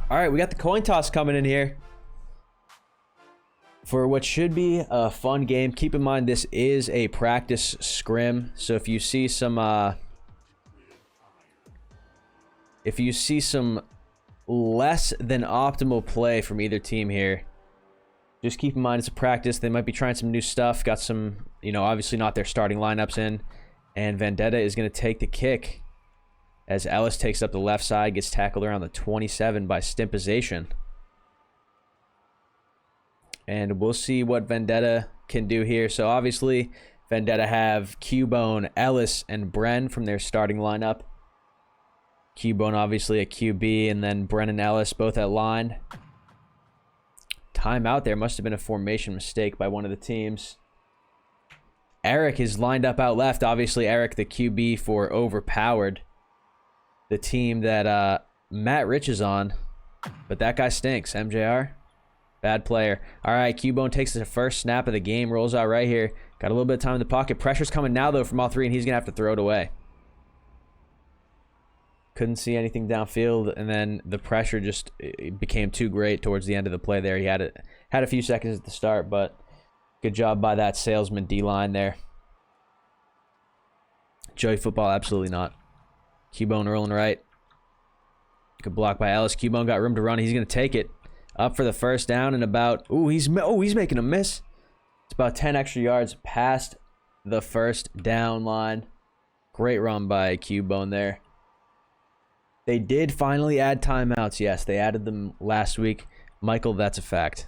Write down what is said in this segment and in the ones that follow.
All right, we got the coin toss coming in here for what should be a fun game. Keep in mind, this is a practice scrim. So if you see some less than optimal play from either team here, just keep in mind it's a practice. They might be trying some new stuff. Got some, obviously not their starting lineups in. And Vendetta is going to take the kick as Ellis takes up the left side, gets tackled around the 27 by Stimpization. And we'll see what Vendetta can do here. So obviously, Vendetta have Cubone, Ellis, and Bren from their starting lineup. Cubone obviously at QB, and then Bren and Ellis both at line. Timeout there. Must have been a formation mistake by one of the teams. Eric is lined up out left. Obviously, Eric the QB for Overpowered, the team that Matt Rich is on. But that guy stinks. MJR, bad player. All right, Cubone takes the first snap of the game, rolls out right here. Got a little bit of time in the pocket. Pressure's coming now, though, from all three, and he's going to have to throw it away. Couldn't see anything downfield, and then the pressure just became too great towards the end of the play there. He had a few seconds at the start, but good job by that Salesman D-line there. Joey Football, absolutely not. Cubone rolling right. Good block by Ellis. Cubone got room to run. He's going to take it up for the first down and about... he's making a miss. It's about 10 extra yards past the first down line. Great run by Cubone there. They did finally add timeouts. Yes, they added them last week. Michael, that's a fact.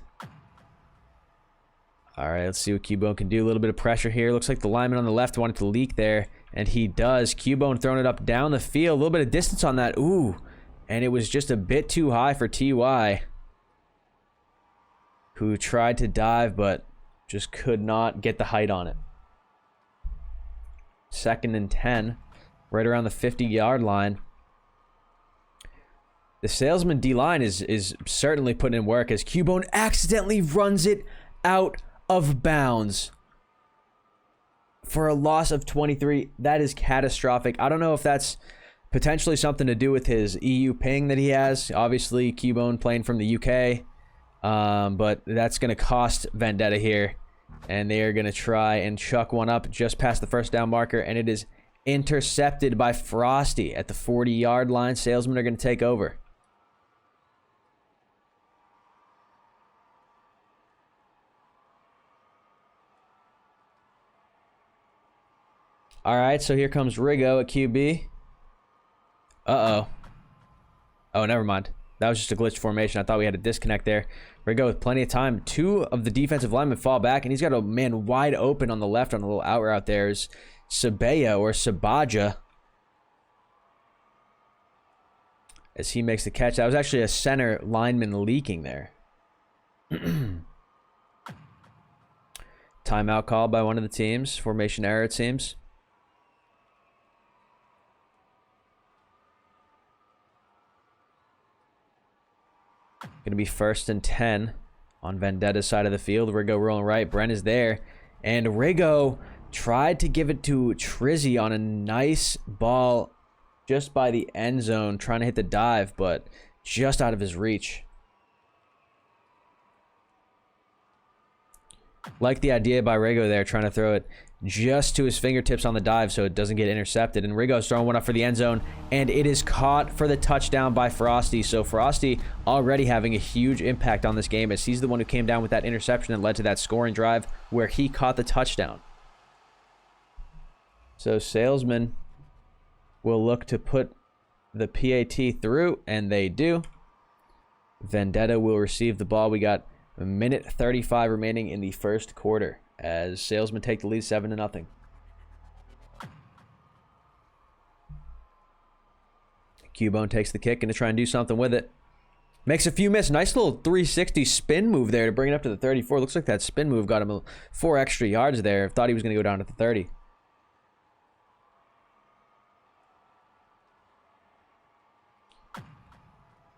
All right, let's see what Cubone can do. A little bit of pressure here. Looks like the lineman on the left wanted to leak there, and he does. Cubone throwing it up down the field. A little bit of distance on that. And it was just a bit too high for TY, who tried to dive but just could not get the height on it. 2nd and 10, right around the 50-yard line. The Salesman D-line is certainly putting in work as Cubone accidentally runs it out of bounds for a loss of 23. That is catastrophic. I don't know if that's potentially something to do with his EU ping that he has. Obviously, Cubone playing from the UK. But that's going to cost Vendetta here. And they are going to try and chuck one up just past the first down marker. And it is intercepted by Frosty at the 40-yard line. Salesmen are going to take over. All right, so here comes Rigo at QB. Uh-oh. Oh, never mind. That was just a glitched formation. I thought we had a disconnect there. Rigo with plenty of time. 2 of the defensive linemen fall back, and he's got a man wide open on the left on a little out route there. Is Sabaya or Sabaja as he makes the catch. That was actually a center lineman leaking there. Timeout called by one of the teams. Formation error, it seems. Going to be 1st and 10 on Vendetta's side of the field. Rigo rolling right. Bren is there. And Rigo tried to give it to Trizzy on a nice ball just by the end zone, trying to hit the dive, but just out of his reach. Like the idea by Rigo there, trying to throw it just to his fingertips on the dive so it doesn't get intercepted. And Rigo's throwing one up for the end zone, and it is caught for the touchdown by Frosty. So Frosty already having a huge impact on this game as he's the one who came down with that interception that led to that scoring drive where he caught the touchdown. So Salesmen will look to put the PAT through, and they do. Vendetta will receive the ball. We got a minute 35 remaining in the first quarter as Salesmen take the lead 7-0. Cubone takes the kick and to try and do something with it. Makes a few miss. Nice little 360 spin move there to bring it up to the 34. Looks like that spin move got him 4 extra yards there. Thought he was going to go down to the 30.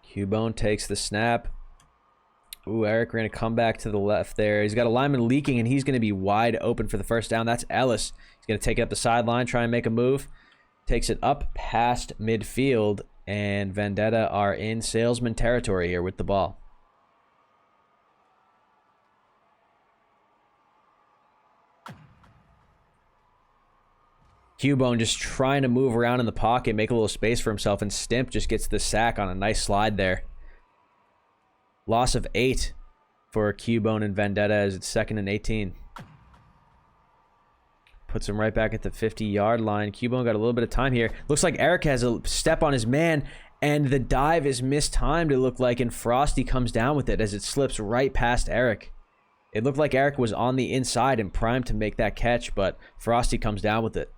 Cubone takes the snap. Eric ran a comeback to the left there. He's got a lineman leaking, and he's going to be wide open for the first down. That's Ellis. He's going to take it up the sideline, try and make a move. Takes it up past midfield, and Vendetta are in Salesman territory here with the ball. Cubone just trying to move around in the pocket, make a little space for himself, and Stimp just gets the sack on a nice slide there. Loss of 8 for Cubone and Vendetta as it's 2nd and 18. Puts him right back at the 50-yard line. Cubone got a little bit of time here. Looks like Eric has a step on his man, and the dive is mistimed, it looked like, and Frosty comes down with it as it slips right past Eric. It looked like Eric was on the inside and primed to make that catch, but Frosty comes down with it.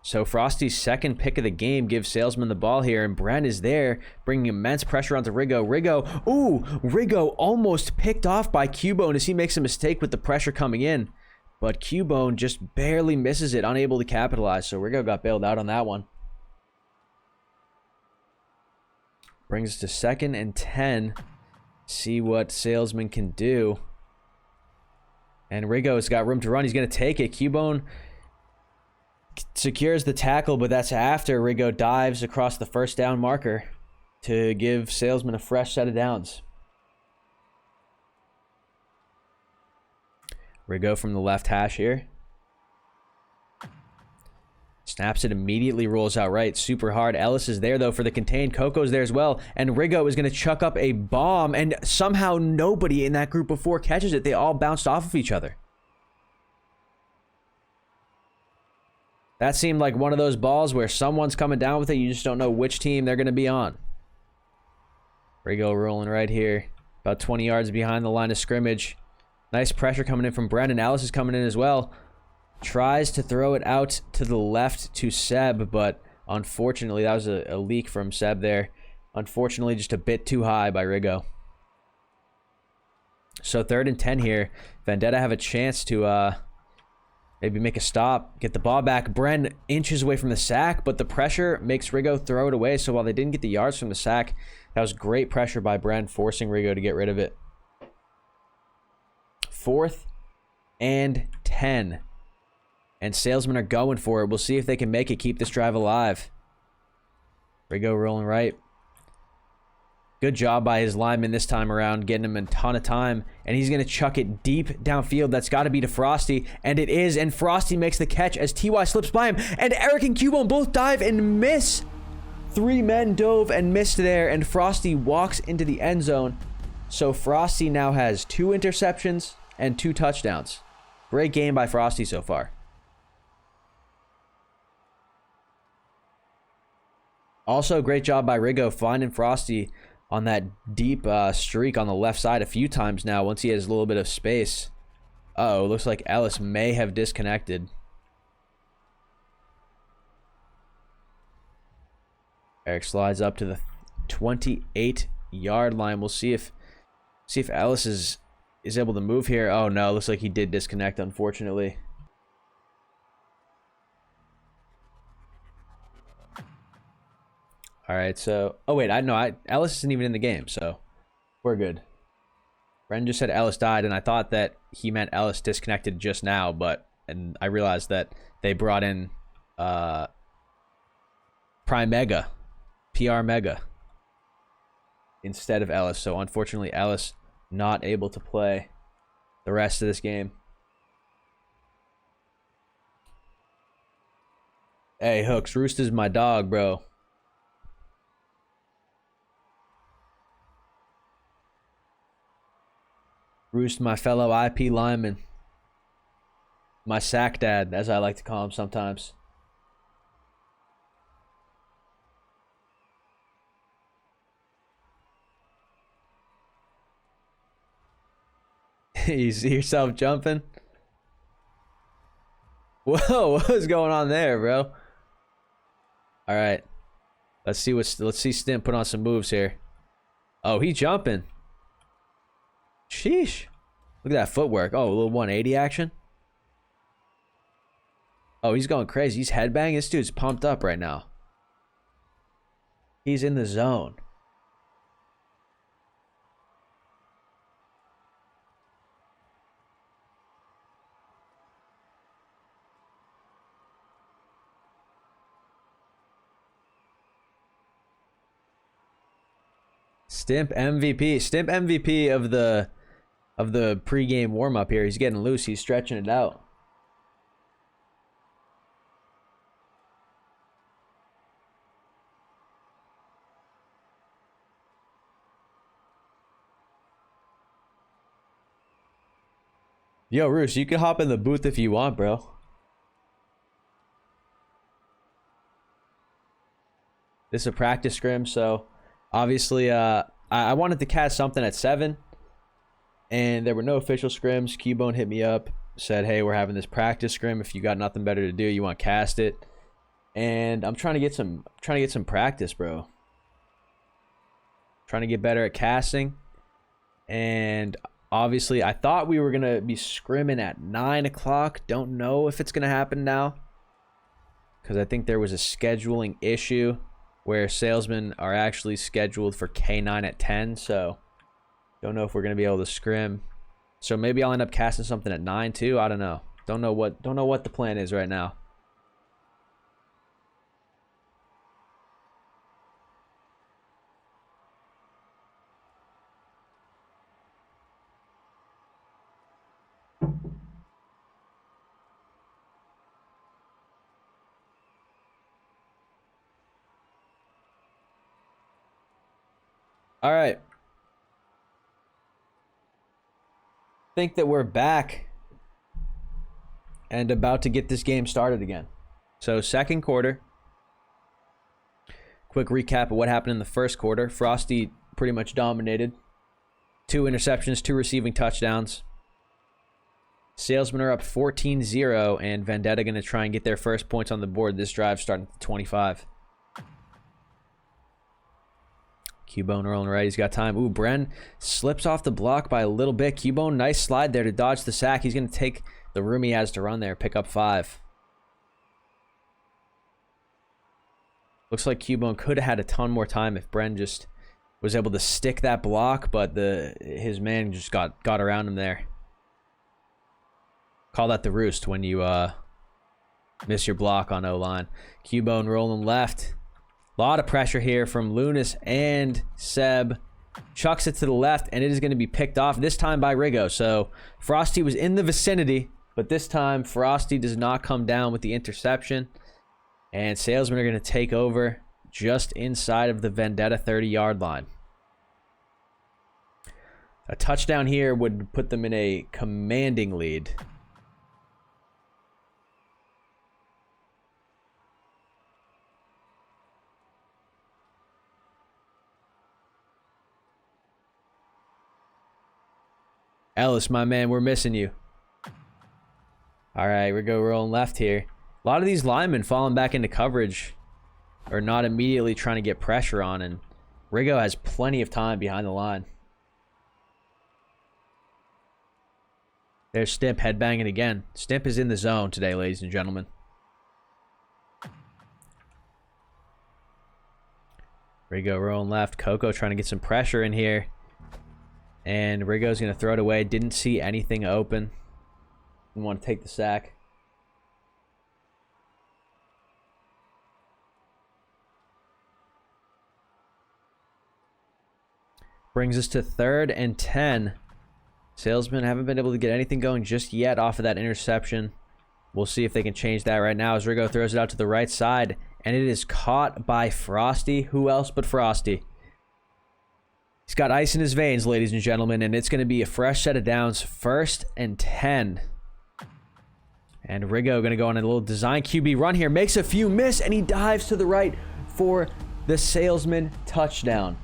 So Frosty's second pick of the game gives Salesman the ball here, and Brent is there, bringing immense pressure onto Riggo. Riggo almost picked off by Cubone as he makes a mistake with the pressure coming in. But Cubone just barely misses it, unable to capitalize, so Riggo got bailed out on that one. Brings us to 2nd and 10. See what Salesman can do. And Riggo's got room to run. He's going to take it. Cubone secures the tackle, but that's after Riggo dives across the first down marker to give Salesman a fresh set of downs. Riggo from the left hash here. Snaps it, immediately rolls out right. Super hard. Ellis is there, though, for the contained. Coco's there as well. And Riggo is going to chuck up a bomb, and somehow nobody in that group of 4 catches it. They all bounced off of each other. That seemed like one of those balls where someone's coming down with it. You just don't know which team they're going to be on. Riggo rolling right here. About 20 yards behind the line of scrimmage. Nice pressure coming in from Brendan. Alice is coming in as well. Tries to throw it out to the left to Seb, but unfortunately, that was a leak from Seb there. Unfortunately, just a bit too high by Riggo. So 3rd and 10 here. Vendetta have a chance to maybe make a stop, get the ball back. Bren inches away from the sack, but the pressure makes Riggo throw it away. So while they didn't get the yards from the sack, that was great pressure by Bren, forcing Riggo to get rid of it. 4th and 10. And Salesmen are going for it. We'll see if they can make it, keep this drive alive. Riggo rolling right. Good job by his lineman this time around, getting him a ton of time. And he's going to chuck it deep downfield. That's got to be to Frosty. And it is. And Frosty makes the catch as TY slips by him. And Eric and Cubone both dive and miss. 3 men dove and missed there. And Frosty walks into the end zone. So Frosty now has 2 interceptions and 2 touchdowns. Great game by Frosty so far. Also, great job by Riggo finding Frosty on that deep streak on the left side a few times now once he has a little bit of space. Uh-oh, looks like Ellis may have disconnected. Eric slides up to the 28-yard line. We'll see if Ellis is able to move here. Oh no, looks like he did disconnect, unfortunately. All right, so... Oh, wait, Ellis isn't even in the game, so we're good. Bren just said Ellis died, and I thought that he meant Ellis disconnected just now, and I realized that they brought in Prime Mega, PR Mega, instead of Ellis. So, unfortunately, Ellis not able to play the rest of this game. Hey, Hooks, Roost is my dog, bro. Roost, my fellow IP lineman. My sack dad, as I like to call him sometimes. You see yourself jumping? Whoa, what was going on there, bro? All right. Let's see Stim put on some moves here. Oh, he jumping. Sheesh. Look at that footwork. Oh, a little 180 action. Oh, he's going crazy. He's headbanging. This dude's pumped up right now. He's in the zone. Stimp MVP. Stimp MVP of the pregame warm-up here. He's getting loose. He's stretching it out. Yo, Roos, you can hop in the booth if you want, bro. This is a practice scrim, so obviously I wanted to cast something at 7, and there were no official scrims. Cubone hit me up, said, hey, we're having this practice scrim. If you got nothing better to do, you want to cast it. And I'm trying to get some practice, bro. Trying to get better at casting. And obviously, I thought we were going to be scrimming at 9 o'clock. Don't know if it's going to happen now, because I think there was a scheduling issue where salesmen are actually scheduled for K9 at 10. So don't know if we're going to be able to scrim. So maybe I'll end up casting something at 9 too. I don't know. Don't know what the plan is right now. All right. Think that we're back and about to get this game started again. So second quarter. Quick recap of what happened in the first quarter. Frosty pretty much dominated. 2 interceptions, 2 receiving touchdowns. Salesmen are up 14-0, and Vendetta going to try and get their first points on the board this drive starting at 25. Cubone rolling right. He's got time. Ooh, Bren slips off the block by a little bit. Cubone, nice slide there to dodge the sack. He's going to take the room he has to run there, pick up 5. Looks like Cubone could have had a ton more time if Bren just was able to stick that block, but his man just got around him there. Call that the roost when you miss your block on O-line. Cubone rolling left. A lot of pressure here from Lunas and Seb. Chucks it to the left, and it is going to be picked off, this time by Rigo. So Frosty was in the vicinity, but this time Frosty does not come down with the interception. And Salesmen are going to take over just inside of the Vendetta 30-yard line. A touchdown here would put them in a commanding lead. Ellis, my man, we're missing you. All right, we go rolling left here. A lot of these linemen falling back into coverage are not immediately trying to get pressure on, and Rigo has plenty of time behind the line. There's Stimp headbanging again. Stimp is in the zone today, ladies and gentlemen. Rigo rolling left. Coco trying to get some pressure in here. And Rigo's going to throw it away. Didn't see anything open. Didn't want to take the sack. Brings us to 3rd and 10. Salesmen haven't been able to get anything going just yet off of that interception. We'll see if they can change that right now as Rigo throws it out to the right side. And it is caught by Frosty. Who else but Frosty? He's got ice in his veins, ladies and gentlemen, and it's going to be a fresh set of downs. 1st and 10. And Rigo going to go on a little design QB run here. Makes a few miss, and he dives to the right for the Salesman touchdown.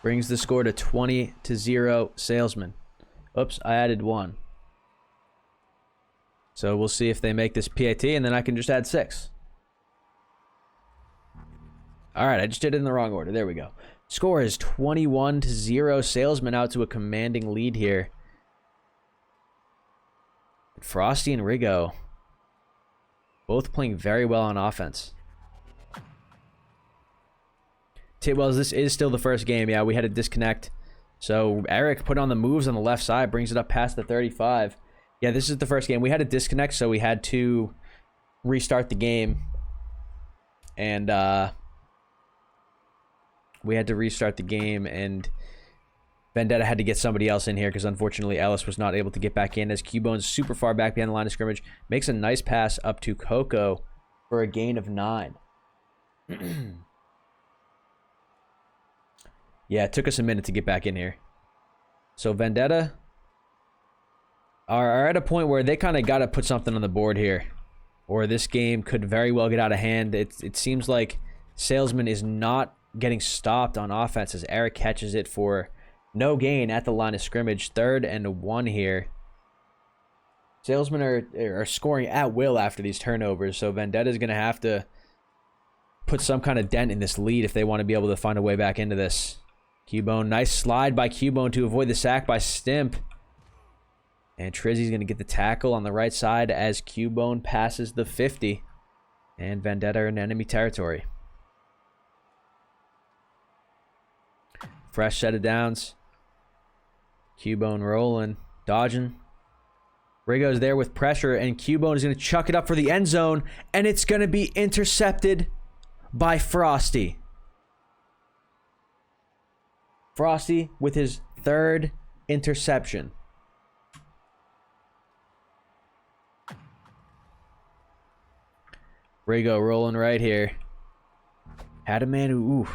Brings the score to 20-0 Salesmen. Oops, I added 1. So we'll see if they make this PAT, and then I can just add 6. All right, I just did it in the wrong order. There we go. Score is 21-0. Salesmen out to a commanding lead here. Frosty and Rigo both playing very well on offense. Tidwells, this is still the first game. Yeah, we had a disconnect. So Eric put on the moves on the left side, brings it up past the 35. Yeah, this is the first game. We had a disconnect, so we had to restart the game. and we had to restart the game, and Vendetta had to get somebody else in here because unfortunately Ellis was not able to get back in, as Cubone's super far back behind the line of scrimmage. Makes a nice pass up to Coco for a gain of 9. Yeah, it took us a minute to get back in here. So Vendetta are at a point where they kind of got to put something on the board here, or this game could very well get out of hand. It seems like Salesmen is not getting stopped on offense as Eric catches it for no gain at the line of scrimmage. 3rd and 1 here. Salesmen are scoring at will after these turnovers, so Vendetta is going to have to put some kind of dent in this lead if they want to be able to find a way back into this. Cubone, nice slide by Cubone to avoid the sack by Stimp. And Trizzy's going to get the tackle on the right side as Cubone passes the 50. And Vendetta are in enemy territory. Fresh set of downs. Cubone rolling, dodging. Rigo's there with pressure, and Cubone is going to chuck it up for the end zone, and it's going to be intercepted by Frosty. Frosty with his 3rd interception. Rigo rolling right here. Had a man who, ooh.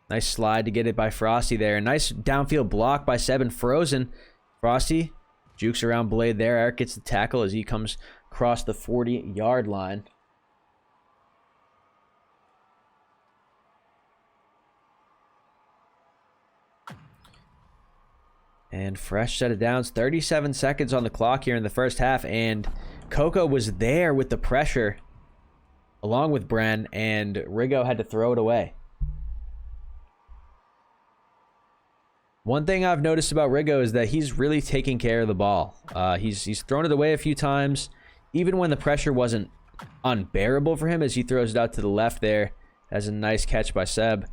Nice slide to get it by Frosty there. Nice downfield block by Seb and Frozen. Frosty jukes around Blade there. Eric gets the tackle as he comes across the 40-yard line. And fresh set of downs. 37 seconds on the clock here in the first half. And Coco was there with the pressure along with Bren, and Rigo had to throw it away. One thing I've noticed about Rigo is that he's really taking care of the ball. He's thrown it away a few times, even when the pressure wasn't unbearable for him, as he throws it out to the left there. That's a nice catch by Seb.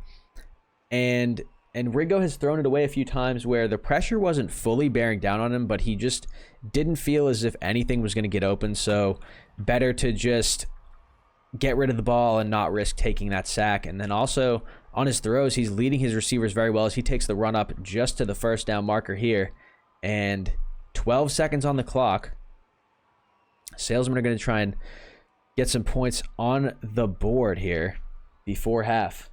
And Rigo has thrown it away a few times where the pressure wasn't fully bearing down on him, but he just didn't feel as if anything was going to get open. So better to just get rid of the ball and not risk taking that sack. And then also on his throws, he's leading his receivers very well as he takes the run up just to the first down marker here. And 12 seconds on the clock. Salesmen are going to try and get some points on the board here before half.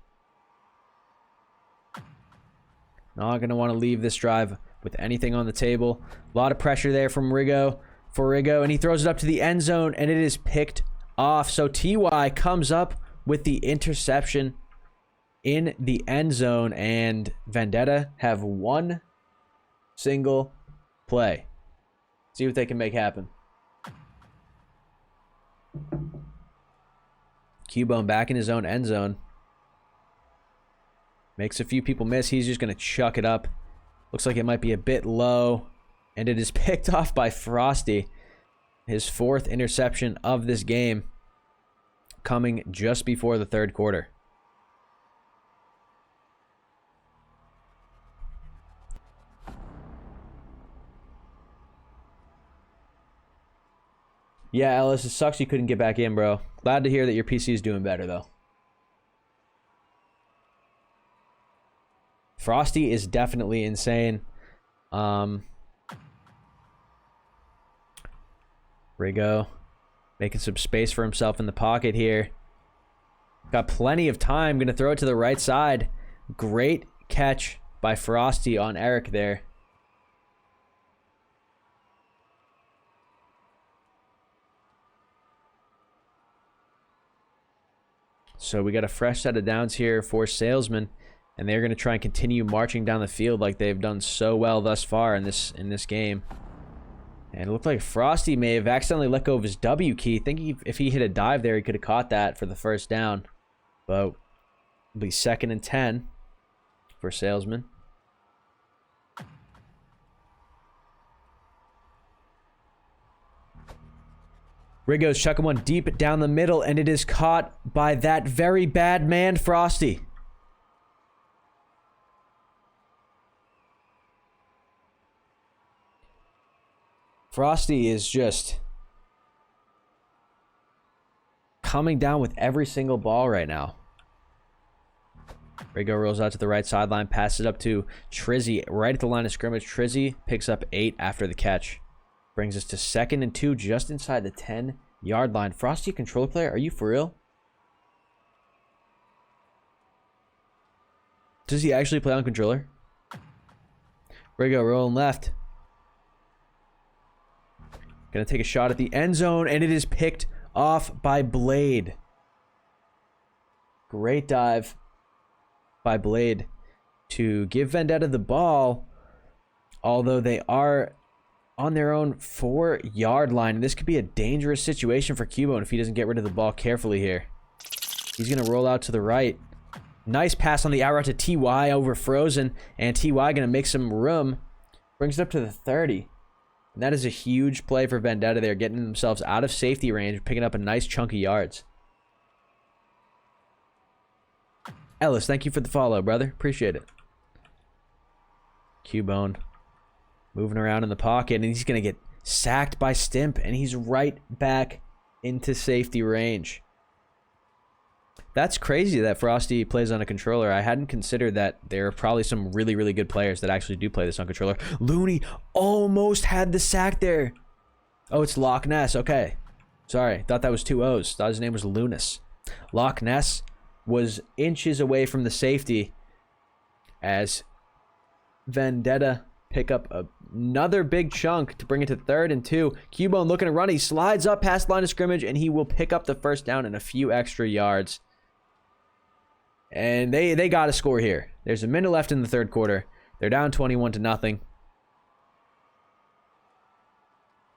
Not going to want to leave this drive with anything on the table. A lot of pressure there from Rigo for Rigo, and he throws it up to the end zone, and it is picked off. So TY comes up with the interception in the end zone, and Vendetta have one single play. See what they can make happen. Cubone back in his own end zone. Makes a few people miss. He's just going to chuck it up. Looks like it might be a bit low. And it is picked off by Frosty. His 4th interception of this game, coming just before the 3rd quarter. Yeah, Ellis, it sucks you couldn't get back in, bro. Glad to hear that your PC is doing better, though. Frosty is definitely insane. Rigo making some space for himself in the pocket here. Got plenty of time. Going to throw it to the right side. Great catch by Frosty on Eric there. So we got a fresh set of downs here for Salesmen, and they're going to try and continue marching down the field like they've done so well thus far in this game. And it looked like Frosty may have accidentally let go of his W key. I think if he hit a dive there, he could have caught that for the first down. But it'll be 2nd and 10 for Salesmen. Rigo's chucking one deep down the middle, and it is caught by that very bad man, Frosty. Frosty is just coming down with every single ball right now. Rigo rolls out to the right sideline, passes up to Trizzy right at the line of scrimmage. Trizzy picks up 8 after the catch. Brings us to 2nd and 2 just inside the 10-yard line. Frosty, controller player, are you for real? Does he actually play on controller? Rigo rolling left. Gonna take a shot at the end zone, and it is picked off by Blade. Great dive by Blade to give Vendetta the ball, although they are on their own 4-yard line. And this could be a dangerous situation for Cubone if he doesn't get rid of the ball carefully here. He's going to roll out to the right. Nice pass on the out route to TY over Frozen, and TY going to make some room. Brings it up to the 30. And that is a huge play for Vendetta. They're getting themselves out of safety range, picking up a nice chunk of yards. Ellis, thank you for the follow, brother. Appreciate it. Cubone moving around in the pocket, and he's going to get sacked by Stimp, and he's right back into safety range. That's crazy that Frosty plays on a controller. I hadn't considered that there are probably some really, really good players that actually do play this on controller. Looney almost had the sack there. Oh, it's Loch Ness. Okay. Sorry. Thought that was 2 O's. Thought his name was Lunas. Loch Ness was inches away from the safety as Vendetta pick up another big chunk to bring it to 3rd and 2. Cubone looking to run. He slides up past the line of scrimmage, and he will pick up the first down and a few extra yards. And they got to score here. There's a minute left in the 3rd quarter. They're down 21-0.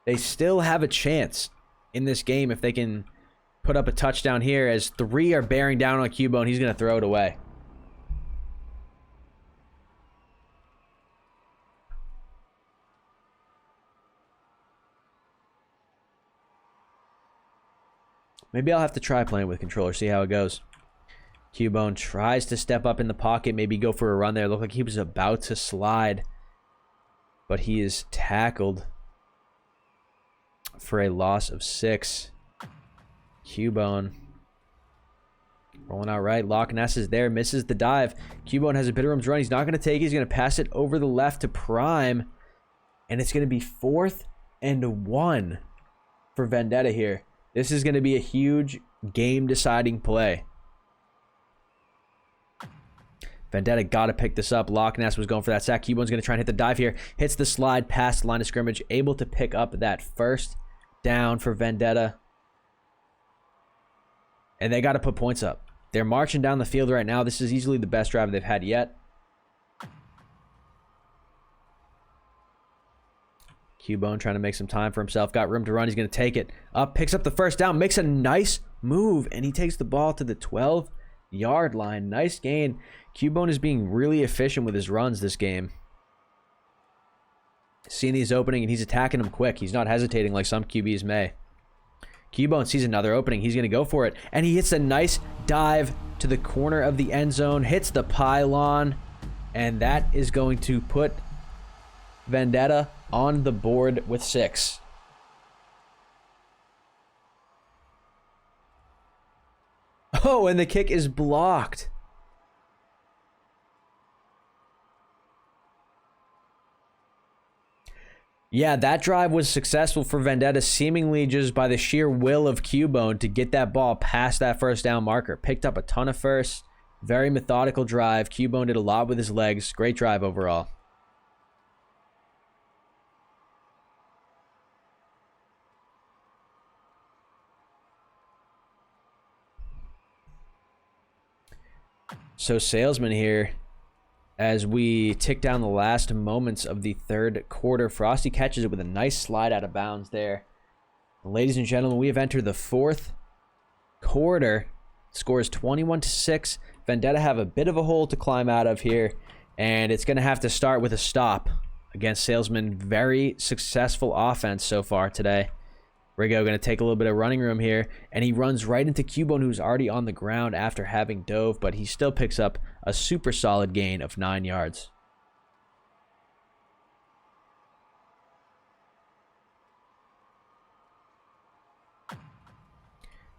They still have a chance in this game if they can put up a touchdown here, as 3 are bearing down on Cubone. He's going to throw it away. Maybe I'll have to try playing with controller, see how it goes. Cubone tries to step up in the pocket, maybe go for a run there. Looked like he was about to slide, but he is tackled for a loss of 6. Cubone rolling out right. Loch Ness is there, misses the dive. Cubone has a bit of room to run. He's not going to take it. He's going to pass it over the left to Prime, and it's going to be 4th and 1 for Vendetta here. This is going to be a huge game-deciding play. Vendetta got to pick this up. Loch Ness was going for that sack. Cubone's going to try and hit the dive here. Hits the slide past the line of scrimmage. Able to pick up that first down for Vendetta. And they got to put points up. They're marching down the field right now. This is easily the best drive they've had yet. Cubone trying to make some time for himself. Got room to run. He's going to take it up. Picks up the first down. Makes a nice move. And he takes the ball to the 12-yard line. Nice gain. Cubone is being really efficient with his runs this game. Seeing these opening, and he's attacking them quick. He's not hesitating like some QBs may. Cubone sees another opening. He's going to go for it. And he hits a nice dive to the corner of the end zone. Hits the pylon. And that is going to put Vendetta on the board with 6. Oh, and the kick is blocked. Yeah, that drive was successful for Vendetta, seemingly just by the sheer will of Cubone to get that ball past that first down marker. Picked up a ton of firsts. Very methodical drive. Cubone did a lot with his legs. Great drive overall. So Salesmen here, as we tick down the last moments of the 3rd quarter. Frosty catches it with a nice slide out of bounds there. Ladies and gentlemen, we have entered the 4th quarter. Score is 21-6. Vendetta have a bit of a hole to climb out of here, and it's going to have to start with a stop against Salesmen. Very successful offense so far today. Rigo going to take a little bit of running room here, and he runs right into Cubone, who's already on the ground after having dove, but he still picks up a super solid gain of 9 yards.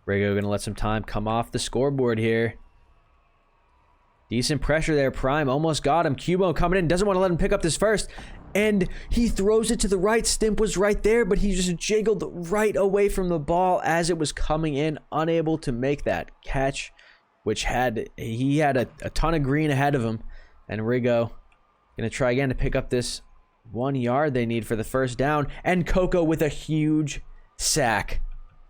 Rigo gonna let some time come off the scoreboard here. Decent pressure there. Prime almost got him. Cubone coming in. Doesn't want to let him pick up this first. And he throws it to the right. Stimp was right there, but he just jiggled right away from the ball as it was coming in. Unable to make that catch, which he had a ton of green ahead of him. And Rigo gonna try again to pick up this 1 yard they need for the first down. And Coco with a huge sack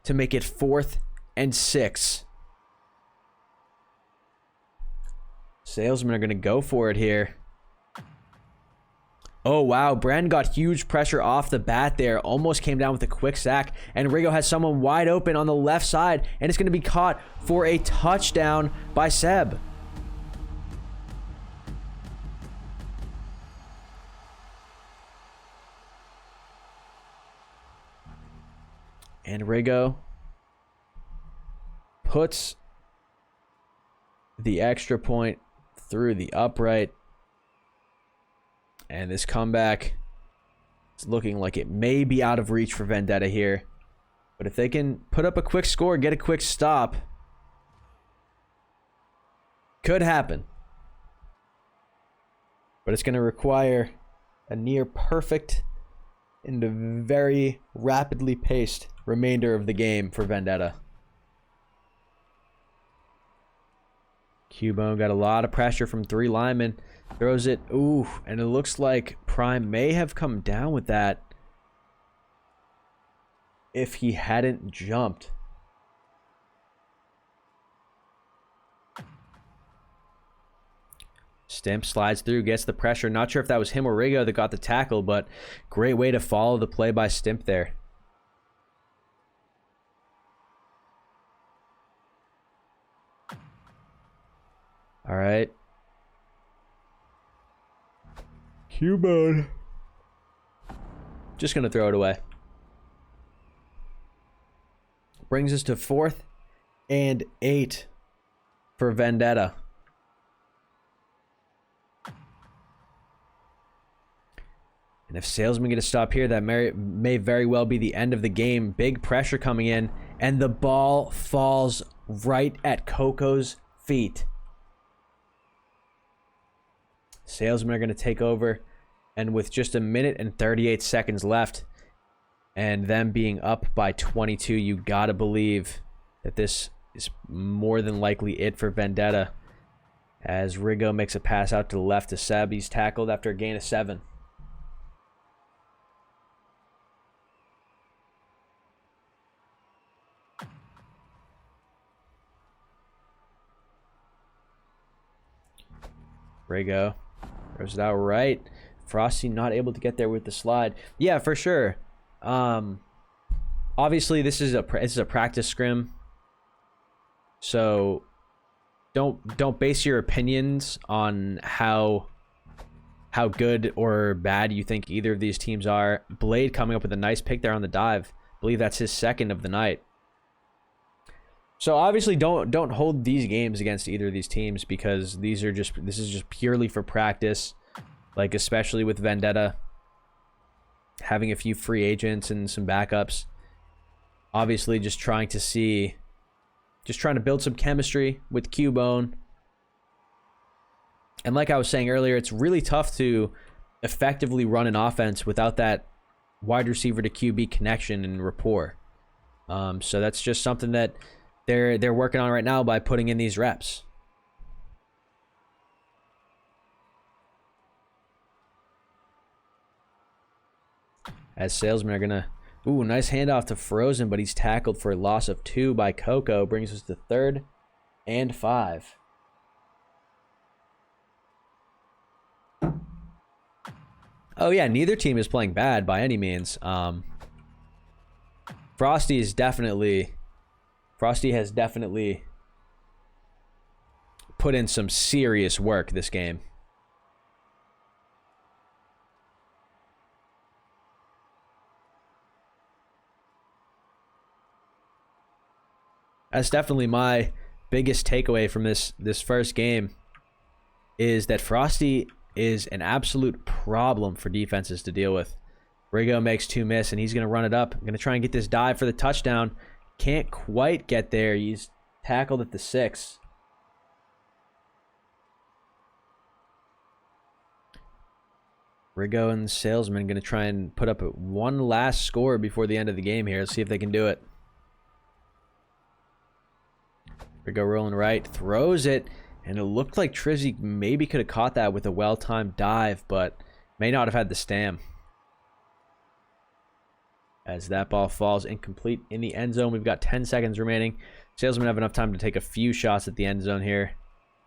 to make it 4th and 6. Salesmen are going to go for it here. Oh, wow. Brand got huge pressure off the bat there. Almost came down with a quick sack. And Rigo has someone wide open on the left side. And it's going to be caught for a touchdown by Seb. And Rigo puts the extra point through the upright. And this comeback is looking like it may be out of reach for Vendetta here. But if they can put up a quick score, get a quick stop, could happen. But it's going to require a near perfect and a very rapidly paced remainder of the game for Vendetta. Cubone got a lot of pressure from 3 linemen. Throws it. Ooh, and it looks like Prime may have come down with that if he hadn't jumped. Stimp slides through, gets the pressure. Not sure if that was him or Rigo that got the tackle, but great way to follow the play by Stimp there. All right. Cubone. Just going to throw it away. Brings us to 4th and 8 for Vendetta. And if Salesmen get a stop here, that may very well be the end of the game. Big pressure coming in, and the ball falls right at Coco's feet. Salesmen are going to take over, and with just 1 minute and 38 seconds left, and them being up by 22, you gotta believe that this is more than likely it for Vendetta. As Rigo makes a pass out to the left to Seb, he's tackled after a gain of 7. Rigo throws it out right. Frosty not able to get there with the slide. Yeah, for sure. Obviously, this is a practice scrim, so don't base your opinions on how good or bad you think either of these teams are. Blade coming up with a nice pick there on the dive. I believe that's his 2nd of the night. So obviously don't hold these games against either of these teams, because this is just purely for practice. Like, especially with Vendetta having a few free agents and some backups. Obviously just trying to build some chemistry with Cubone. And like I was saying earlier, it's really tough to effectively run an offense without that wide receiver to QB connection and rapport. So that's just something that they're working on right now by putting in these reps. As Salesmen are gonna, ooh, nice handoff to Frozen, but he's tackled for a loss of 2 by Coco. Brings us to 3rd and 5. Oh yeah, neither team is playing bad by any means. Frosty has definitely put in some serious work this game. That's definitely my biggest takeaway from this first game, is that Frosty is an absolute problem for defenses to deal with. Rigo makes 2 miss, and he's going to run it up. I'm going to try and get this dive for the touchdown. Can't quite get there. He's tackled at the 6. Rigo and the Salesmen going to try and put up one last score before the end of the game here. Let's see if they can do it. Rigo rolling right, throws it, and it looked like Trizzy maybe could have caught that with a well-timed dive, but may not have had the stam. As that ball falls incomplete in the end zone. We've got 10 seconds remaining. Salesmen have enough time to take a few shots at the end zone here.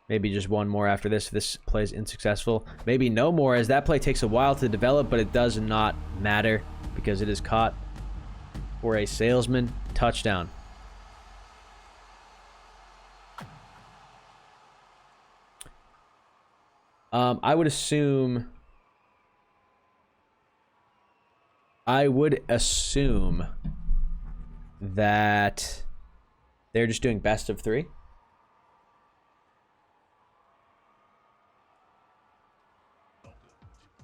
Maybe just one more after this if this play is unsuccessful. Maybe no more, as that play takes a while to develop, but it does not matter because it is caught for a Salesman touchdown. I would assume that they're just doing best of 3.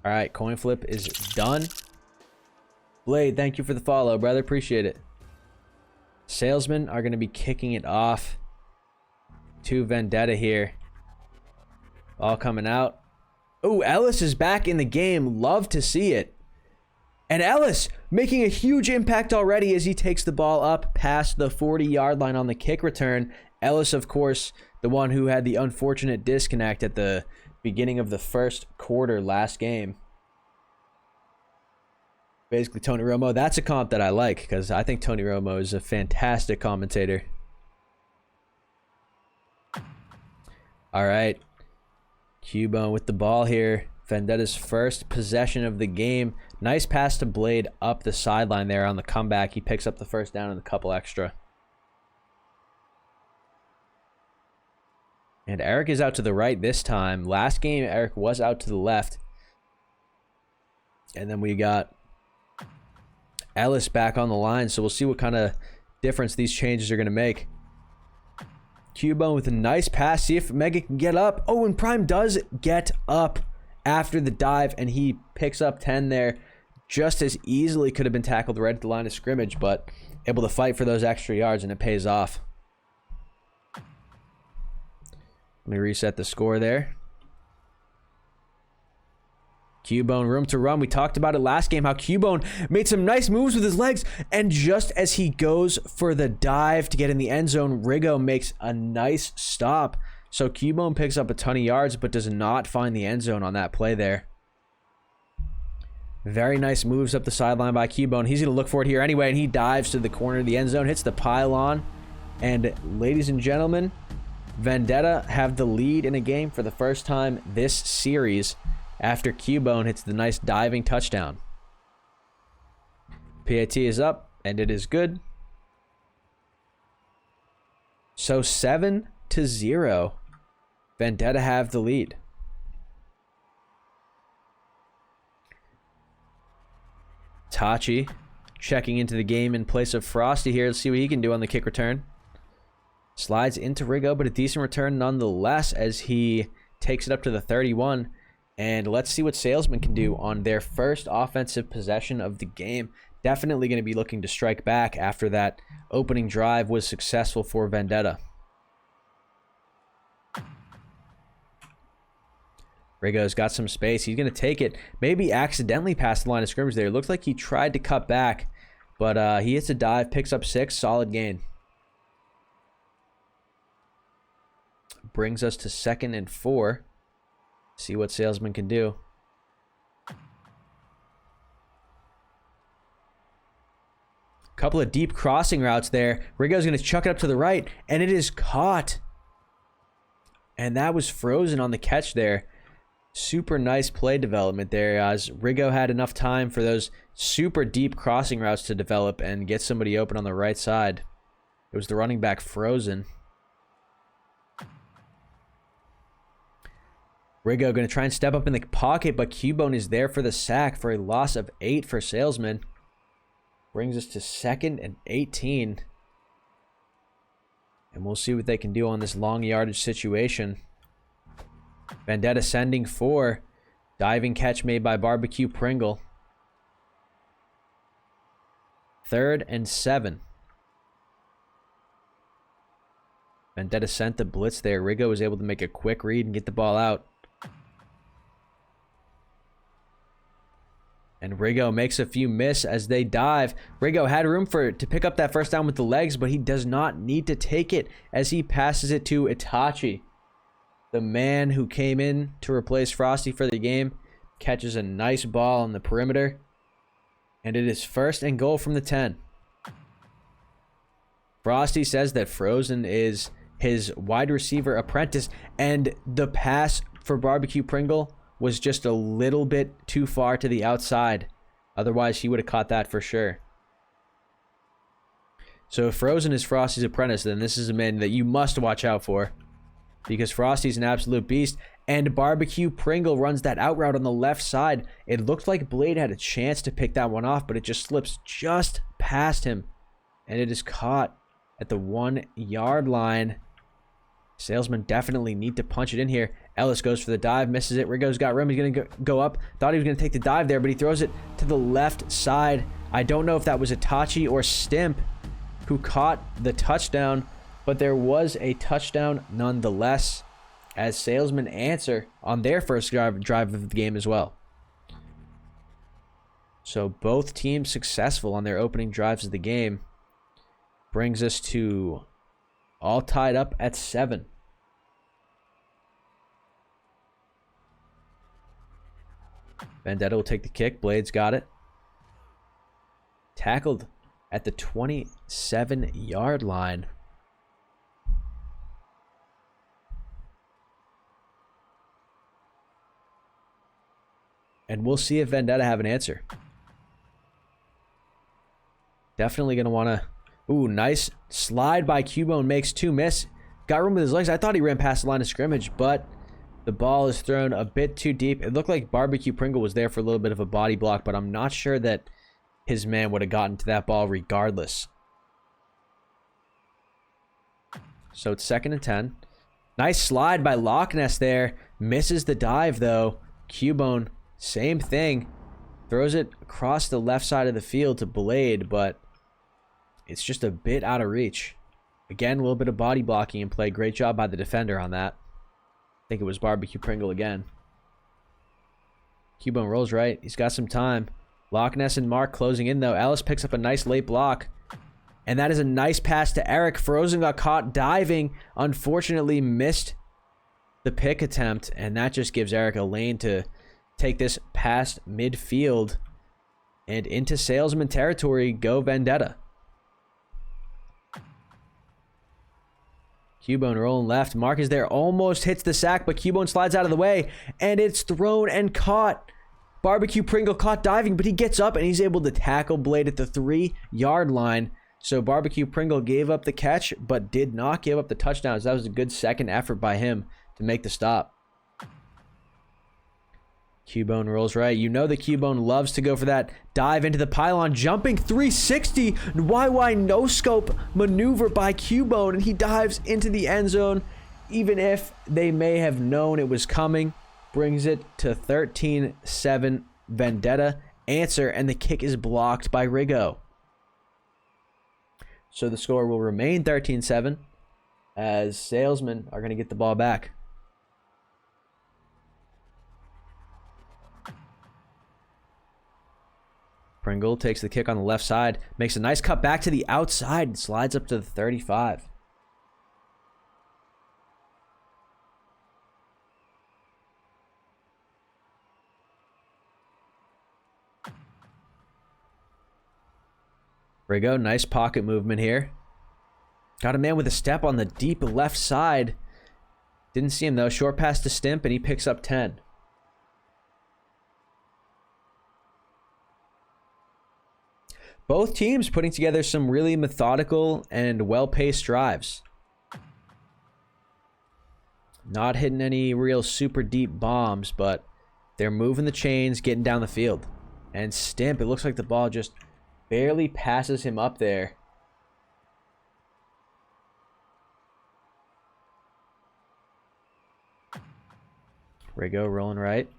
All right, coin flip is done. Blade, thank you for the follow, brother. Appreciate it. Salesmen are going to be kicking it off to Vendetta here. All coming out. Oh, Ellis is back in the game. Love to see it. And Ellis making a huge impact already as he takes the ball up past the 40-yard line on the kick return. Ellis, of course, the one who had the unfortunate disconnect at the beginning of the first quarter last game. Basically, Tony Romo. That's a comp that I like because I think Tony Romo is a fantastic commentator. All right. Cubone with the ball here. Vendetta's first possession of the game. Nice pass to Blade up the sideline there on the comeback. He picks up the first down and a couple extra. And Eric is out to the right this time. Last game, Eric was out to the left. And then we got Ellis back on the line. So we'll see what kind of difference these changes are going to make. Cubone with a nice pass. See if Mega can get up. Oh, and Prime does get up after the dive. And he picks up 10 there. Just as easily could have been tackled right at the line of scrimmage. But able to fight for those extra yards, and it pays off. Let me reset the score there. Cubone, room to run. We talked about it last game, how Cubone made some nice moves with his legs. And just as he goes for the dive to get in the end zone, Rigo makes a nice stop. So Cubone picks up a ton of yards, but does not find the end zone on that play there. Very nice moves up the sideline by Cubone. He's going to look for it here anyway, and he dives to the corner of the end zone, hits the pylon. And ladies and gentlemen, Vendetta have the lead in a game for the first time this series after Cubone hits the nice diving touchdown. PAT is up, and it is good. So 7-0. Vendetta have the lead. Tachi checking into the game in place of Frosty here. Let's see what he can do on the kick return. Slides into Rigo, but a decent return nonetheless as he takes it up to the 31. And let's see what Salesmen can do on their first offensive possession of the game. Definitely going to be looking to strike back after that opening drive was successful for Vendetta. Rigo's got some space. He's going to take it. Maybe accidentally past the line of scrimmage there. It looks like he tried to cut back, but he hits a dive, picks up 6. Solid gain. Brings us to 2nd and 4. See what Salesmen can do. Couple of deep crossing routes there. Rigo's going to chuck it up to the right, and it is caught. And that was frozen on the catch there. Super nice play development there as Rigo had enough time for those super deep crossing routes to develop and get somebody open on the right side. It was the running back frozen. Rigo going to try and step up in the pocket, but Cubone is there for the sack for a loss of 8 for Salesmen. Brings us to 2nd and 18. And we'll see what they can do on this long yardage situation. Vendetta sending 4. Diving catch made by Barbecue Pringle. 3rd and 7. Vendetta sent the blitz there. Rigo was able to make a quick read and get the ball out. And Rigo makes a few miss as they dive. Rigo had room to pick up that first down with the legs, but he does not need to take it as he passes it to Itachi. The man who came in to replace Frosty for the game catches a nice ball on the perimeter. And it is 1st and goal from the 10. Frosty says that Frozen is his wide receiver apprentice, and the pass for Barbecue Pringle was just a little bit too far to the outside. Otherwise, he would have caught that for sure. So if Frozen is Frosty's apprentice, then this is a man that you must watch out for, because Frosty's an absolute beast. And Barbecue Pringle runs that out route on the left side. It looked like Blade had a chance to pick that one off, but it just slips just past him. And it is caught at the 1-yard line. Salesmen definitely need to punch it in here. Ellis goes for the dive, misses it. Rigo's got room. He's going to go up. Thought he was going to take the dive there, but he throws it to the left side. I don't know if that was Itachi or Stimp who caught the touchdown, but there was a touchdown nonetheless, as Salesmen answer on their first drive of the game as well. So both teams successful on their opening drives of the game. Brings us to all tied up at 7. Vendetta will take the kick. Blade's got it. Tackled at the 27-yard line. And we'll see if Vendetta have an answer. Definitely going to want to... Ooh, nice slide by Cubone. Makes 2 miss. Got room with his legs. I thought he ran past the line of scrimmage, but the ball is thrown a bit too deep. It looked like Barbecue Pringle was there for a little bit of a body block, but I'm not sure that his man would have gotten to that ball regardless. So it's 2nd and 10. Nice slide by Loch Ness there. Misses the dive, though. Cubone, same thing. Throws it across the left side of the field to Blade, but it's just a bit out of reach. Again, a little bit of body blocking in play. Great job by the defender on that. I think it was Barbecue Pringle again. Cubone rolls right. He's got some time. Loch Ness and Mark closing in, though. Ellis picks up a nice late block. And that is a nice pass to Eric. Frozen got caught diving. Unfortunately, missed the pick attempt. And that just gives Eric a lane to take this past midfield. And into Salesman territory. Go Vendetta. Cubone rolling left. Mark is there. Almost hits the sack, but Cubone slides out of the way. And it's thrown and caught. Barbecue Pringle caught diving, but he gets up and he's able to tackle Blade at the 3-yard line. So Barbecue Pringle gave up the catch, but did not give up the touchdowns. That was a good second effort by him to make the stop. Cubone rolls right. You know that Cubone loves to go for that dive into the pylon. Jumping 360. YY no-scope maneuver by Cubone, and he dives into the end zone. Even if they may have known it was coming. Brings it to 13-7. Vendetta answer, and the kick is blocked by Rigo. So the score will remain 13-7 as Salesmen are going to get the ball back. Pringle takes the kick on the left side, makes a nice cut back to the outside, and slides up to the 35. Rigo, nice pocket movement here. Got a man with a step on the deep left side. Didn't see him though. Short pass to Stimp, and he picks up 10. Both teams putting together some really methodical and well-paced drives. Not hitting any real super deep bombs, but they're moving the chains, getting down the field. And Stimp, it looks like the ball just barely passes him up there. Rigo rolling right.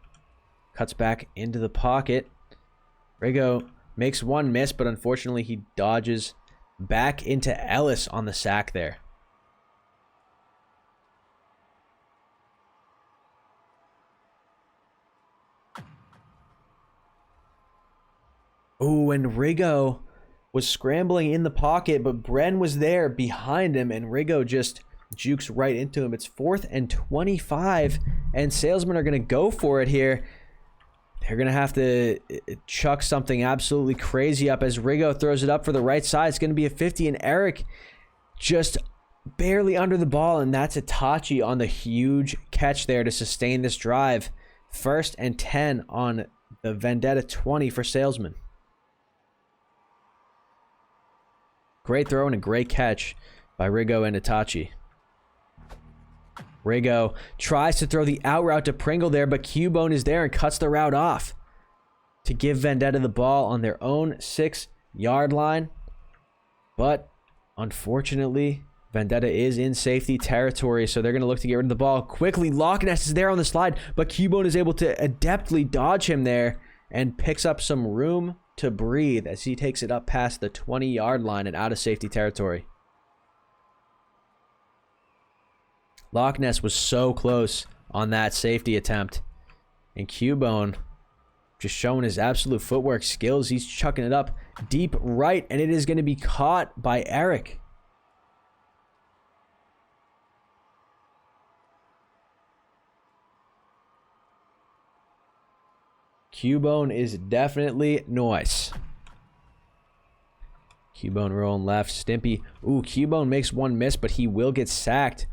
Cuts back into the pocket. Rigo makes one miss, but unfortunately he dodges back into Ellis on the sack there. Ooh, and Rigo was scrambling in the pocket, but Bren was there behind him, and Rigo just jukes right into him. It's 4th and 25, and Salesmen are going to go for it here. They're going to have to chuck something absolutely crazy up as Rigo throws it up for the right side. It's going to be a 50, and Eric just barely under the ball, and that's Itachi on the huge catch there to sustain this drive. 1st and 10 on the Vendetta 20 for Salesmen. Great throw and a great catch by Rigo and Itachi. Rigo tries to throw the out route to Pringle there, but Cubone is there and cuts the route off to give Vendetta the ball on their own 6-yard line. But unfortunately, Vendetta is in safety territory, so they're going to look to get rid of the ball quickly. Loch Ness is there on the slide, but Cubone is able to adeptly dodge him there and picks up some room to breathe as he takes it up past the 20-yard line and out of safety territory. Loch Ness was so close on that safety attempt. And Cubone just showing his absolute footwork skills. He's chucking it up deep right, and it is going to be caught by Eric. Cubone is definitely nice. Cubone rolling left. Stimpy. Ooh, Cubone makes one miss, but he will get sacked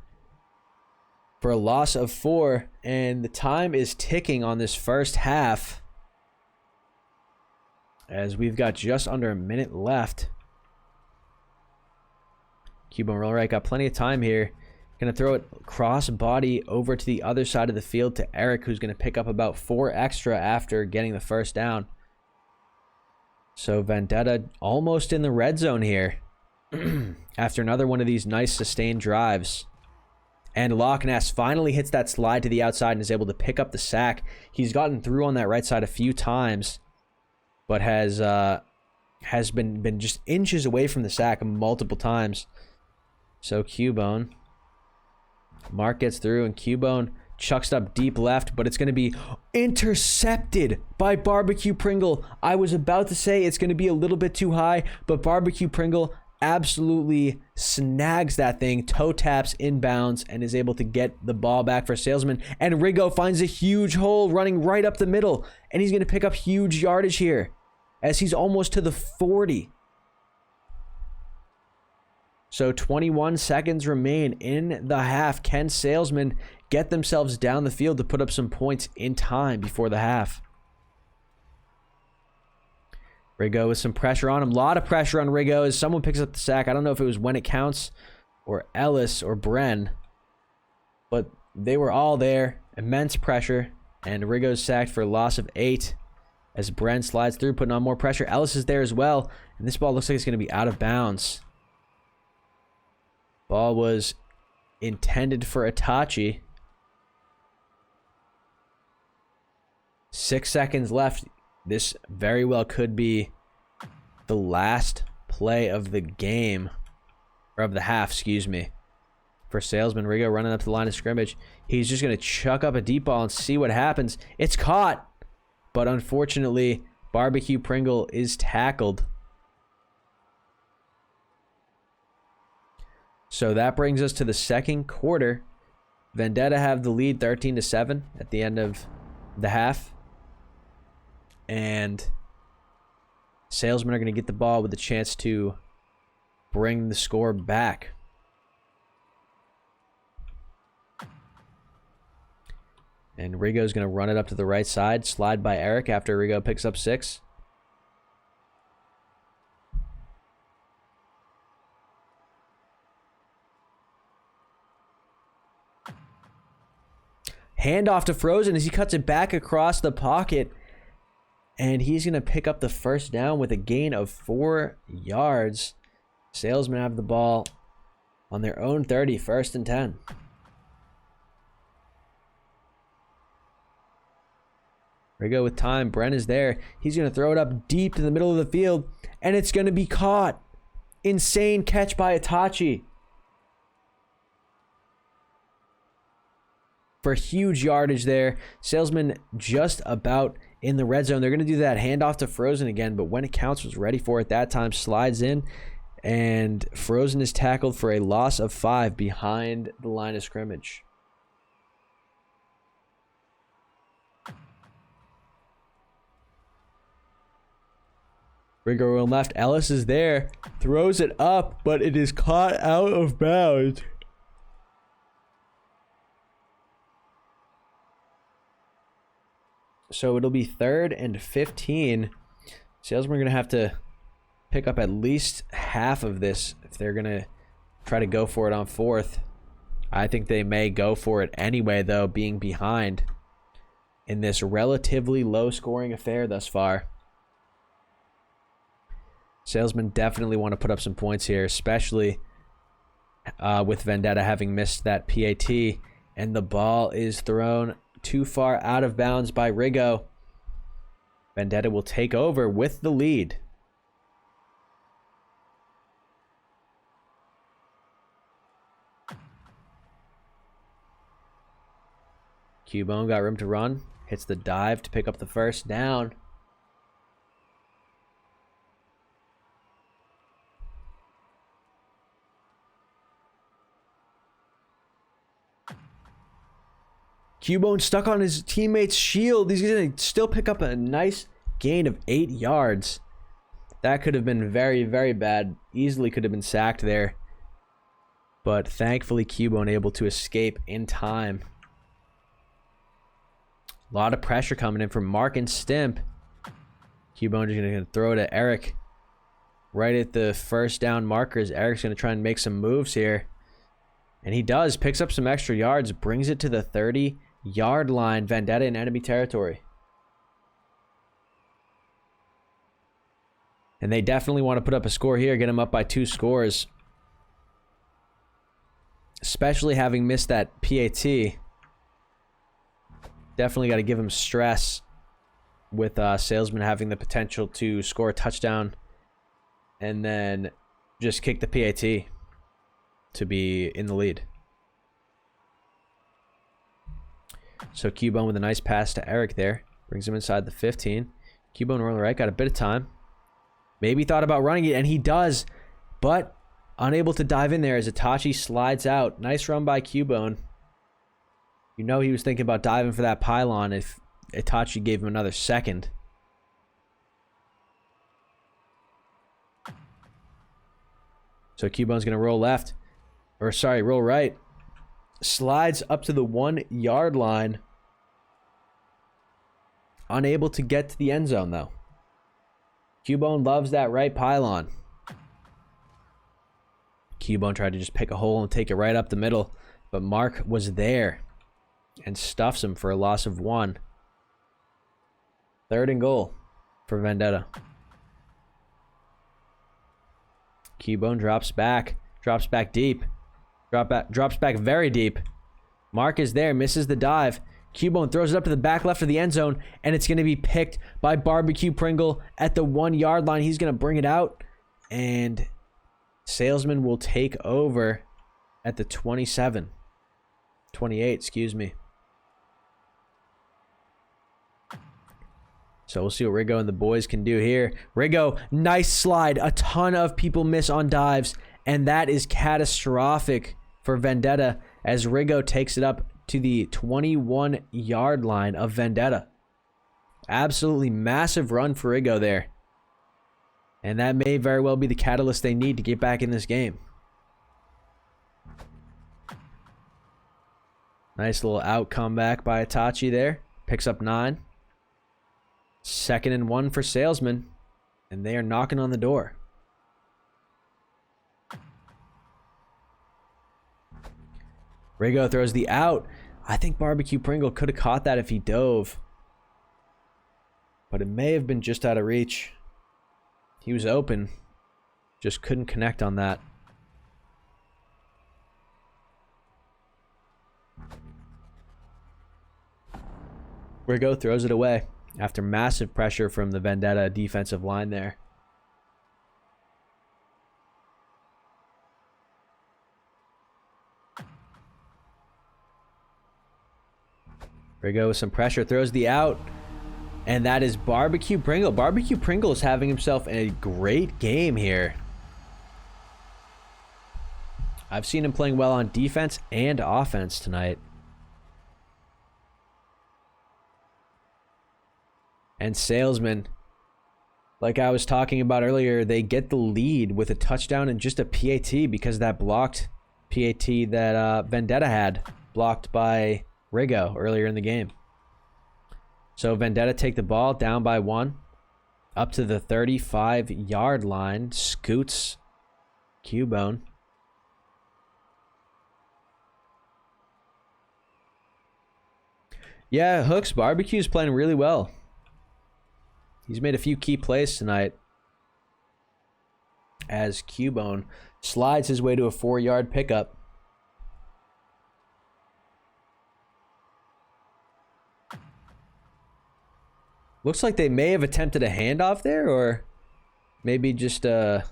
for a loss of 4. And the time is ticking on this first half, as we've got just under a minute left. Cubone roll right. Got plenty of time here. Going to throw it cross body over to the other side of the field to Eric, who's going to pick up about 4 extra after getting the first down. So Vendetta almost in the red zone here after another one of these nice sustained drives. And Loch Ness finally hits that slide to the outside and is able to pick up the sack. He's gotten through on that right side a few times, but has been just inches away from the sack multiple times. So Cubone. Mark gets through, and Cubone chucks it up deep left, but it's going to be intercepted by Barbecue Pringle. I was about to say it's going to be a little bit too high, but Barbecue Pringle absolutely snags that thing, toe taps inbounds, and is able to get the ball back for Salesmen. And Rigo finds a huge hole running right up the middle, and he's going to pick up huge yardage here as he's almost to the 40. So 21 seconds remain in the half. Can Salesmen get themselves down the field to put up some points in time before the half? Rigo with some pressure on him. A lot of pressure on Rigo as someone picks up the sack. I don't know if it was When It Counts or Ellis or Bren, but they were all there. Immense pressure, and Rigo's sacked for a loss of 8 as Bren slides through, putting on more pressure. Ellis is there as well, and this ball looks like it's going to be out of bounds. Ball was intended for Itachi. 6 seconds left. This very well could be the last play of the game, or of the half, excuse me, for Salesmen. Rigo running up to the line of scrimmage. He's just going to chuck up a deep ball and see what happens. It's caught, but unfortunately, Barbecue Pringle is tackled. So that brings us to the second quarter. Vendetta have the lead 13-7 at the end of the half. And Salesmen are going to get the ball with a chance to bring the score back. And Rigo's going to run it up to the right side. Slide by Eric after Rigo picks up 6. Handoff to Frozen as he cuts it back across the pocket. And he's going to pick up the first down with a gain of 4 yards. Salesmen have the ball on their own 30, 1st and 10. Rigo with time. Bren is there. He's going to throw it up deep to the middle of the field, and it's going to be caught. Insane catch by Itachi for huge yardage there. Salesmen just about in the red zone. They're going to do that handoff to Frozen again, but when it counts, was ready for it that time, slides in, and Frozen is tackled for a loss of 5 behind the line of scrimmage. Rigo on left. Ellis is there. Throws it up, but it is caught out of bounds. So it'll be 3rd and 15. Salesmen are going to have to pick up at least half of this if they're going to try to go for it on 4th. I think they may go for it anyway, though, being behind in this relatively low-scoring affair thus far. Salesmen definitely want to put up some points here, especially with Vendetta having missed that PAT. And the ball is thrown too far out of bounds by Rigo. Vendetta will take over with the lead. Cubone got room to run. Hits the dive to pick up the first down. Cubone stuck on his teammate's shield. He's going to still pick up a nice gain of 8 yards. That could have been very, very bad. Easily could have been sacked there. But thankfully, Cubone able to escape in time. A lot of pressure coming in from Mark and Stimp. Cubone is going to throw to Eric. Right at the first down markers. Eric's going to try and make some moves here. And he does. Picks up some extra yards. Brings it to the 30-yard line. Vendetta in enemy territory. And they definitely want to put up a score here. Get them up by 2 scores. Especially having missed that PAT. Definitely got to give him stress with Salesmen having the potential to score a touchdown and then just kick the PAT to be in the lead. So Cubone with a nice pass to Eric there. Brings him inside the 15. Cubone on the right, got a bit of time. Maybe thought about running it, and he does, but unable to dive in there as Itachi slides out. Nice run by Cubone. You know he was thinking about diving for that pylon if Itachi gave him another second. So Cubone's going to roll left. Or sorry, roll right. Slides up to the 1-yard line. Unable to get to the end zone, though. Cubone loves that right pylon. Cubone tried to just pick a hole and take it right up the middle. But Mark was there. And stuffs him for a loss of 1. 3rd and goal for Vendetta. Cubone drops back. Drops back deep. Drops back very deep. Mark is there. Misses the dive. Cubone throws it up to the back left of the end zone. And it's going to be picked by Barbecue Pringle at the 1-yard line. He's going to bring it out. And Salesmen will take over at the 28, excuse me. So we'll see what Rigo and the boys can do here. Rigo, nice slide. A ton of people miss on dives. And that is catastrophic for Vendetta as Rigo takes it up to the 21-yard line of Vendetta. Absolutely massive run for Rigo there. And that may very well be the catalyst they need to get back in this game. Nice little out comeback by Itachi there. Picks up 9. 2nd and 1 for Salesmen. And they are knocking on the door. Rigo throws the out. I think Barbecue Pringle could have caught that if he dove. But it may have been just out of reach. He was open. Just couldn't connect on that. Rigo throws it away after massive pressure from the Vendetta defensive line there. Rigo with some pressure throws the out. And that is Barbecue Pringle. Barbecue Pringle is having himself a great game here. I've seen him playing well on defense and offense tonight. And Salesmen, like I was talking about earlier, they get the lead with a touchdown and just a PAT because of that blocked PAT that Vendetta had, blocked by Rigo earlier in the game. So Vendetta take the ball down by 1, up to the 35-yard line, scoots Cubone. Yeah, Hooks, Barbecue's playing really well. He's made a few key plays tonight as Cubone slides his way to a 4-yard pickup. Looks like they may have attempted a handoff there, or maybe just an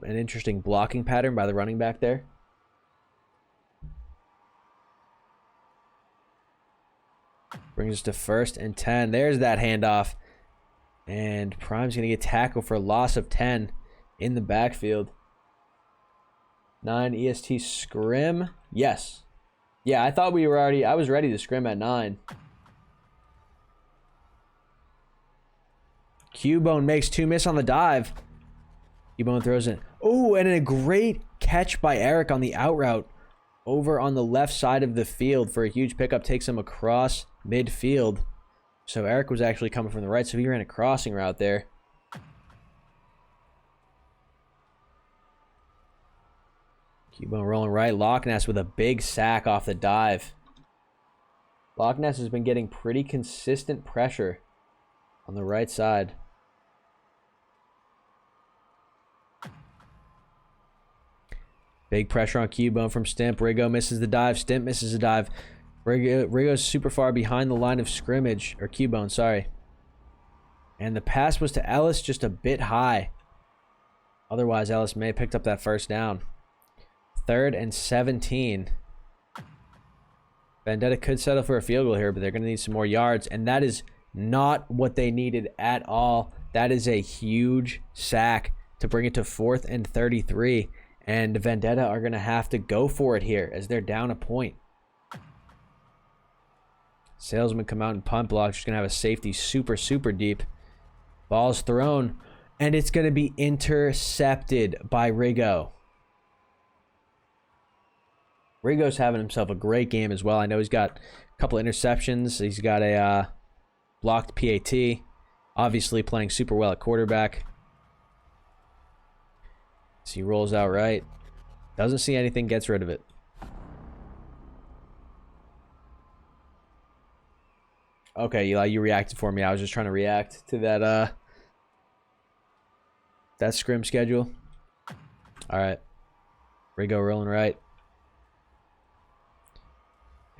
interesting blocking pattern by the running back there. Brings us to 1st and 10. There's that handoff. And Prime's going to get tackled for a loss of 10 in the backfield. 9 EST scrim. Yes. Yeah, I thought we were already... I was ready to scrim at 9. Cubone makes 2 miss on the dive. Cubone throws it. Oh, and a great catch by Eric on the out route. Over on the left side of the field for a huge pickup. Takes him across midfield. So Eric was actually coming from the right, so he ran a crossing route there. Cubone rolling right. Loch Ness with a big sack off the dive. Loch Ness has been getting pretty consistent pressure on the right side. Big pressure on Cubone from Stimp. Rigo misses the dive. Stimp misses the dive. Rigo's super far behind the line of scrimmage. Or Cubone, sorry. And the pass was to Ellis just a bit high. Otherwise, Ellis may have picked up that 1st down. 3rd and 17. Vendetta could settle for a field goal here, but they're going to need some more yards. And that is not what they needed at all. That is a huge sack to bring it to 4th and 33. And Vendetta are going to have to go for it here as they're down a point. Salesmen come out and punt block. Just going to have a safety super deep. Ball's thrown. And it's going to be intercepted by Rigo. Rigo's having himself a great game as well. I know he's got a couple interceptions. He's got a blocked PAT. Obviously playing super well at quarterback. So he rolls out right. Doesn't see anything, gets rid of it. Okay, Eli, you reacted for me. I was just trying to react to that scrim schedule. All right. Rigo rolling right.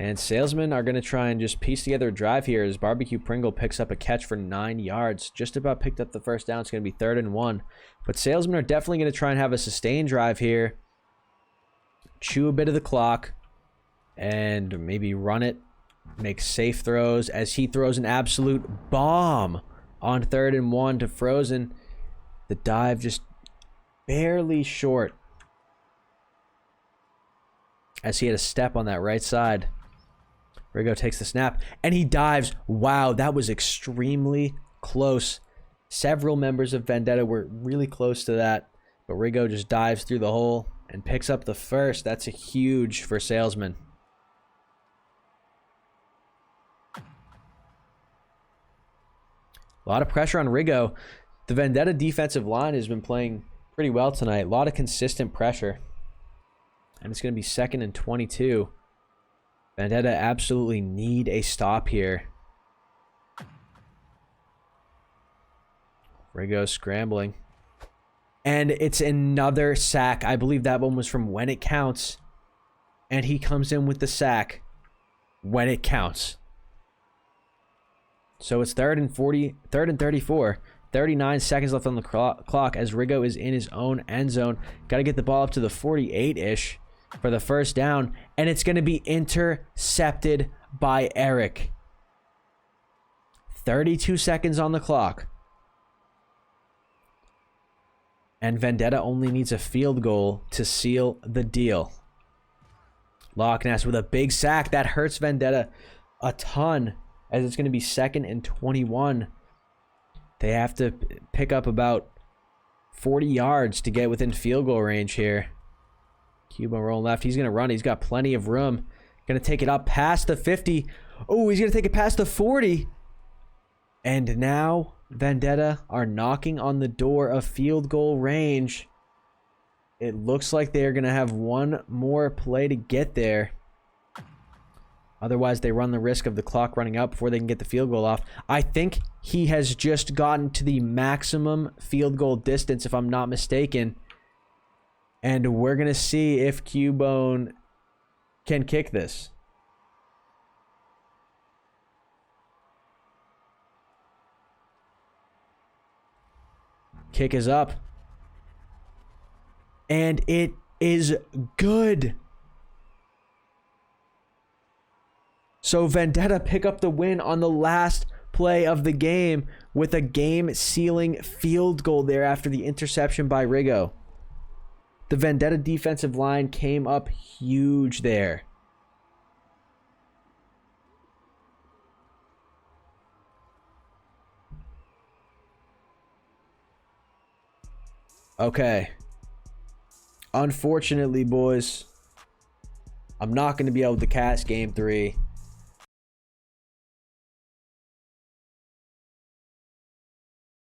And Salesmen are going to try and just piece together a drive here as Barbecue Pringle picks up a catch for 9 yards. Just about picked up the 1st down. It's going to be 3rd and 1. But Salesmen are definitely going to try and have a sustained drive here. Chew a bit of the clock. And maybe run it. Make safe throws as he throws an absolute bomb on 3rd and 1 to Frozen. The dive just barely short. As he had a step on that right side. Rigo takes the snap, and he dives. Wow, that was extremely close. Several members of Vendetta were really close to that, but Rigo just dives through the hole and picks up the 1st. That's a huge for Salesmen. A lot of pressure on Rigo. The Vendetta defensive line has been playing pretty well tonight. A lot of consistent pressure. And it's going to be 2nd and 22. Vendetta absolutely need a stop here. Rigo scrambling. And it's another sack. I believe that one was from When It Counts. And he comes in with the sack when it counts. So it's 3rd and 34. 39 seconds left on the clock as Rigo is in his own end zone. Got to get the ball up to the 48-ish. For the 1st down, and it's going to be intercepted by Eric. 32 seconds on the clock. And Vendetta only needs a field goal to seal the deal. Loch Ness with a big sack. That hurts Vendetta a ton, as it's going to be 2nd and 21. They have to pick up about 40 yards to get within field goal range here. Cubone rolling left. He's going to run. He's got plenty of room. Going to take it up past the 50. Oh, he's going to take it past the 40. And now Vendetta are knocking on the door of field goal range. It looks like they're going to have one more play to get there. Otherwise, they run the risk of the clock running out before they can get the field goal off. I think he has just gotten to the maximum field goal distance, if I'm not mistaken. And we're going to see if Cubone can kick this. Kick is up. And it is good. So Vendetta pick up the win on the last play of the game with a game-sealing field goal there after the interception by Rigo. The Vendetta defensive line came up huge there. Okay. Unfortunately, boys, I'm not going to be able to cast Game 3.